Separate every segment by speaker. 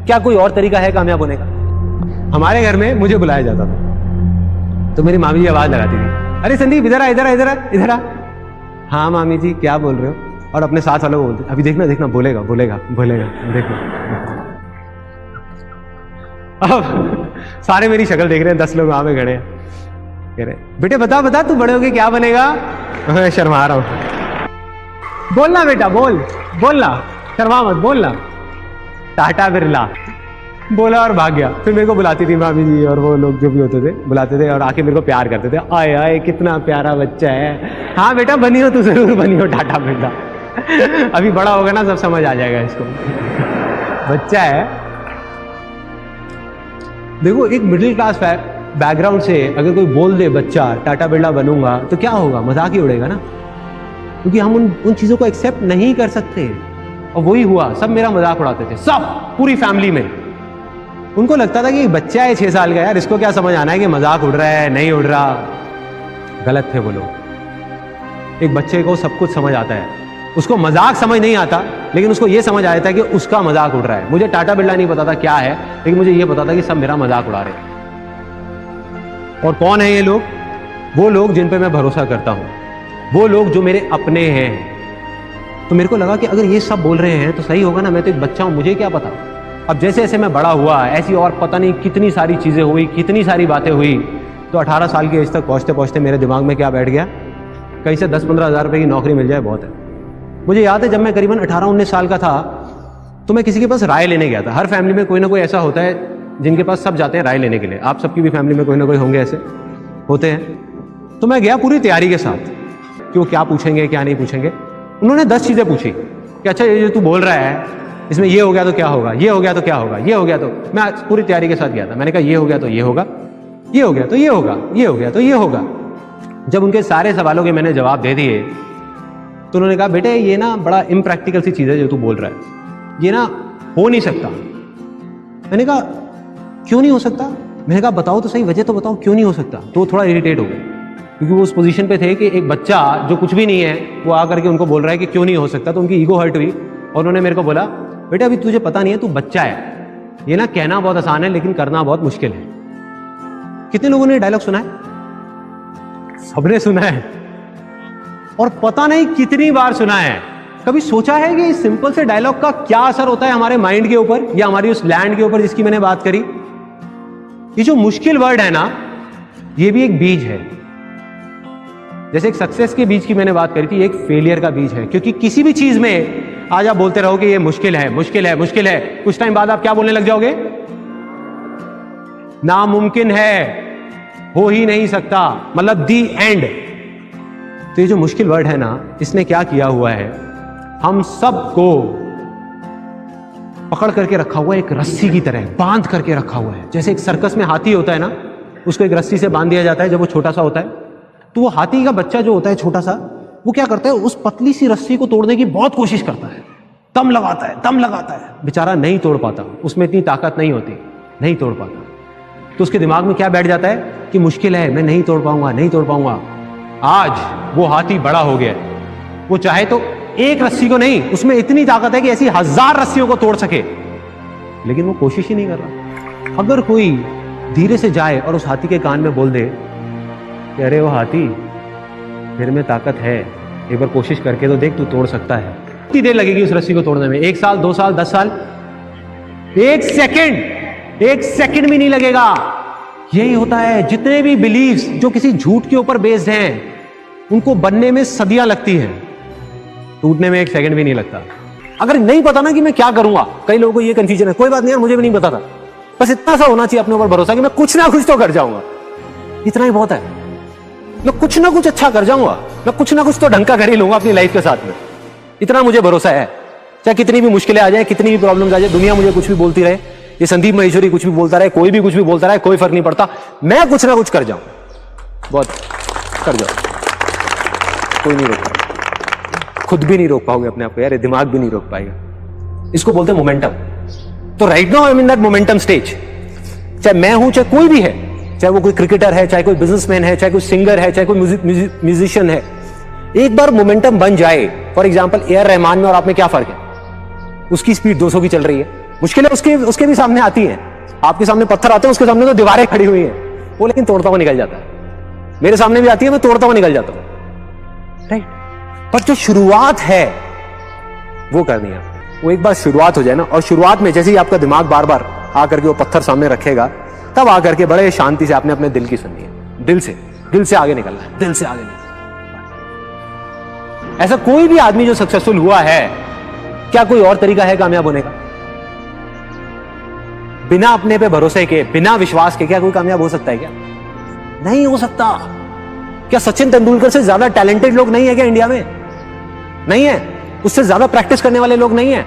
Speaker 1: क्या कोई और तरीका है कामयाब होने का? हमारे घर में मुझे बुलाया जाता था तो मेरी मामी जी आवाज लगाती थी, अरे संदीप इधर आ इधर आ इधर आ इधर आ। हाँ मामी जी क्या बोल रहे हो? और अपने साथ वालों को बोलते, अभी देखना देखना बोलेगा बोलेगा बोलेगा देखना। अब सारे मेरी शक्ल देख रहे हैं, 10 लोग वहां पे खड़े हैं, कह रहे बेटे बता बता तू बड़े होके क्या बनेगा? मैं शर्मा रहा हूं। बोलना बेटा बोल, बोलना, शर्मा मत, बोलना। टाटा बिरला बोला और भाग गया। फिर मेरे को बुलाती थी मामी जी और वो लोग जो भी होते थे, बुलाते थे और आके मेरे को प्यार करते थे, आए आए कितना प्यारा बच्चा है, हाँ बेटा बनी हो, तू जरूर बनी हो टाटा बिरला। अभी बड़ा होगा ना सब समझ आ जाएगा इसको, बच्चा है। देखो एक मिडिल क्लास बैकग्राउंड से अगर कोई बोल दे बच्चा टाटा बिरला बनूंगा तो क्या होगा? मजाक ही उड़ेगा ना, क्योंकि हम उन चीजों को एक्सेप्ट नहीं कर सकते। और वही हुआ, सब मेरा मजाक उड़ाते थे, सब पूरी फैमिली में। उनको लगता था कि बच्चा है 6 साल का, यार इसको क्या समझ आना है कि मजाक उड़ रहा है नहीं उड़ रहा। गलत थे वो लोग। एक बच्चे को सब कुछ समझ आता है, उसको मजाक समझ नहीं आता, लेकिन उसको ये समझ आया था कि उसका मजाक उड़ रहा है। मुझे टाटा बिरला नहीं पता था क्या है, लेकिन मुझे ये पता था कि सब मेरा मजाक उड़ा रहे हैं। और कौन है ये लोग? वो लोग जिन पे मैं भरोसा करता हूं, वो लोग जो मेरे अपने हैं। तो मेरे को लगा कि अगर ये सब बोल रहे हैं तो सही होगा ना, मैं तो एक बच्चा हूं, मुझे क्या पता। अब जैसे जैसे मैं बड़ा हुआ, ऐसी और पता नहीं कितनी सारी चीजें हुई, कितनी सारी बातें हुई, तो 18 साल की एज तक पहुंचते पहुंचते मेरे दिमाग में क्या बैठ गया, कहीं से 10-15 हज़ार रुपए की नौकरी मिल जाए बहुत है। मुझे याद है जब मैं करीबन 18-19 साल का था तो मैं किसी के पास राय लेने गया था। हर फैमिली में कोई ना कोई ऐसा होता है जिनके पास सब जाते हैं राय लेने के लिए। आप सबकी भी फैमिली में कोई ना कोई होंगे ऐसे, होते हैं। तो मैं गया पूरी तैयारी के साथ कि वो क्या पूछेंगे क्या नहीं पूछेंगे। उन्होंने 10 चीजें पूछी कि अच्छा ये जो तू बोल रहा है इसमें ये हो गया तो क्या होगा, ये हो गया तो क्या होगा, ये हो गया तो। मैं पूरी तैयारी के साथ गया था। मैंने कहा ये हो गया तो ये होगा, ये हो गया तो ये होगा, ये हो गया तो ये होगा। जब उनके सारे सवालों के मैंने जवाब दे दिए तो उन्होंने कहा बेटे ये ना बड़ा इम्प्रैक्टिकल सी चीज है जो तू बोल रहा है, ये ना हो नहीं सकता। मैंने कहा क्यों नहीं हो सकता? मैंने कहा बताओ तो सही, वजह तो बताओ क्यों नहीं हो सकता। तो वो थोड़ा इरिटेट हो गए, क्योंकि वो उस पोजीशन पे थे कि एक बच्चा जो कुछ भी नहीं है वो आकर के उनको बोल रहा है कि क्यों नहीं हो सकता। तो उनकी ईगो हर्ट हुई और उन्होंने मेरे को बोला बेटे अभी तुझे पता नहीं है, तू बच्चा है, ये ना कहना बहुत आसान है लेकिन करना बहुत मुश्किल है। कितने लोगों ने डायलॉग सुना है? सबने सुना है, और पता नहीं कितनी बार सुना है। कभी सोचा है कि इस सिंपल से डायलॉग का क्या असर होता है हमारे माइंड के ऊपर या हमारी उस लैंड के ऊपर जिसकी मैंने बात करी? ये जो मुश्किल वर्ड है ना, ये भी एक बीज है। जैसे एक सक्सेस के बीज की मैंने बात करी थी, एक फेलियर का बीज है। क्योंकि किसी भी चीज में आज आप बोलते रहो कि ये मुश्किल है मुश्किल है मुश्किल है, कुछ टाइम बाद आप क्या बोलने लग जाओगे? नामुमकिन है, हो ही नहीं सकता, मतलब दी एंड। तो ये जो मुश्किल वर्ड है ना, इसने क्या किया हुआ है, हम सबको पकड़ करके रखा हुआ है, एक रस्सी की तरह बांध करके रखा हुआ है। जैसे एक सर्कस में हाथी होता है ना, उसको एक रस्सी से बांध दिया जाता है जब वो छोटा सा होता है। तो वो हाथी का बच्चा जो होता है छोटा सा, वो क्या करता है, उस पतली सी रस्सी को तोड़ने की बहुत कोशिश करता है, दम लगाता है, बेचारा नहीं तोड़ पाता, उसमें इतनी ताकत नहीं होती, नहीं तोड़ पाता। तो उसके दिमाग में क्या बैठ जाता है कि मुश्किल है, मैं नहीं तोड़ पाऊंगा, नहीं तोड़ पाऊंगा। आज वो हाथी बड़ा हो गया, वो चाहे तो एक रस्सी को नहीं, उसमें इतनी ताकत है कि ऐसी 1000 रस्सियों को तोड़ सके, लेकिन वो कोशिश ही नहीं कर रहा। अगर कोई धीरे से जाए और उस हाथी के कान में बोल दे कि अरे वो हाथी, तेरे में ताकत है, एक बार कोशिश करके तो देख, तू तोड़ सकता है। कितनी देर लगेगी उस रस्सी को तोड़ने में? 1 साल, 2 साल, 10 साल? 1 सेकंड भी नहीं लगेगा। यही होता है, जितने भी बिलीव्स जो किसी झूठ के ऊपर बेस्ड हैं, उनको बनने में सदियां लगती हैं, टूटने में 1 सेकंड भी नहीं लगता। अगर नहीं पता ना कि मैं क्या करूंगा, कई लोगों को ये कंफ्यूजन है, कोई बात नहीं यार, मुझे भी नहीं पता था, बस इतना सा होना चाहिए अपने ऊपर भरोसा कि मैं कुछ ना कुछ तो कर जाऊंगा, इतना ही बहुत है। मैं कुछ ना कुछ अच्छा कर जाऊंगा, मैं कुछ ना कुछ तो ढंग का कर ही लूंगा अपनी लाइफ के साथ में, इतना मुझे भरोसा है। चाहे कितनी भी मुश्किलें आ जाए, कितनी भी प्रॉब्लम्स आ जाए, दुनिया मुझे कुछ भी बोलती रहे, ये संदीप महेश्वरी कुछ भी बोलता रहे, कोई भी कुछ भी बोलता रहे, कोई फर्क नहीं पड़ता, मैं कुछ ना कुछ कर जाऊं, बहुत कर जाऊं, कोई नहीं रोक पाएगा, खुद भी नहीं रोक पाओगे अपने आप को यार, ये दिमाग भी नहीं रोक पाएगा। इसको बोलते हैं मोमेंटम। तो right now I am in that momentum stage. चाहे मैं हूं, चाहे कोई भी है, चाहे वो कोई क्रिकेटर है, चाहे कोई बिजनेसमैन है, चाहे कोई सिंगर है, चाहे कोई म्यूजिशियन है, एक बार मोमेंटम बन जाए, for example A R Rahman में और आप में क्या फर्क है? उसकी स्पीड 200 की चल रही है, मुश्किलें उसके भी सामने आती हैं। आपके सामने पत्थर आते हैं, उसके सामने तो दीवारें खड़ी हुई हैं, वो लेकिन तोड़ता हुआ निकल जाता है। मेरे सामने भी आती है, मैं तोड़ता हुआ निकल जाता हूं, राइट। पर जो शुरुआत है वो करनी है, वो एक बार शुरुआत हो जाए ना, और शुरुआत में जैसे ही आपका दिमाग बार बार आकर के वो पत्थर सामने रखेगा, तब आकर के बड़े शांति से आपने अपने दिल की सुननी है, दिल से आगे निकलना है, दिल से आगे निकलना। ऐसा कोई भी आदमी जो सक्सेसफुल हुआ है, क्या कोई और तरीका है कामयाब होने का? बिना अपने पे भरोसे के, बिना विश्वास के क्या कोई कामयाब हो सकता है? क्या नहीं हो सकता। क्या सचिन तेंदुलकर से ज्यादा टैलेंटेड लोग नहीं है क्या इंडिया में? नहीं है। उससे ज्यादा प्रैक्टिस करने वाले लोग नहीं है,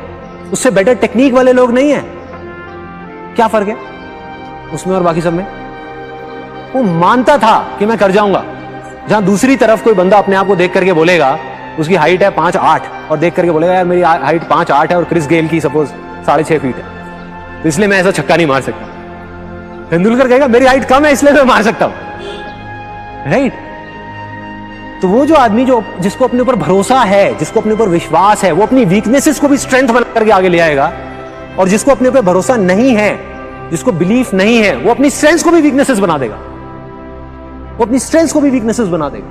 Speaker 1: उससे बेटर टेक्निक वाले लोग नहीं है। क्या फर्क है उसमें और बाकी सब में? वो मानता था कि मैं कर जाऊंगा। जहां दूसरी तरफ कोई बंदा अपने आप को देख करके बोलेगा, उसकी हाइट है 5'8" और देख करके बोलेगा यार मेरी हाइट 5'8" है और क्रिस गेल की सपोज 6.5 फीट है, तो इसलिए मैं ऐसा छक्का नहीं मार सकता। तेंदुलकर कहेगा मेरी हाइट कम है इसलिए मैं मार सकता हूं, राइट। तो वो जो आदमी जिसको अपने ऊपर भरोसा है, जिसको अपने ऊपर विश्वास है, वो अपनी वीकनेसेस को भी स्ट्रेंथ बना करके आगे ले आएगा। और जिसको अपने ऊपर भरोसा नहीं है, जिसको बिलीफ नहीं है, वो अपनी स्ट्रेंथ को भी वीकनेसेस बना देगा, वो अपनी स्ट्रेंथ को भी वीकनेसेस बना देगा।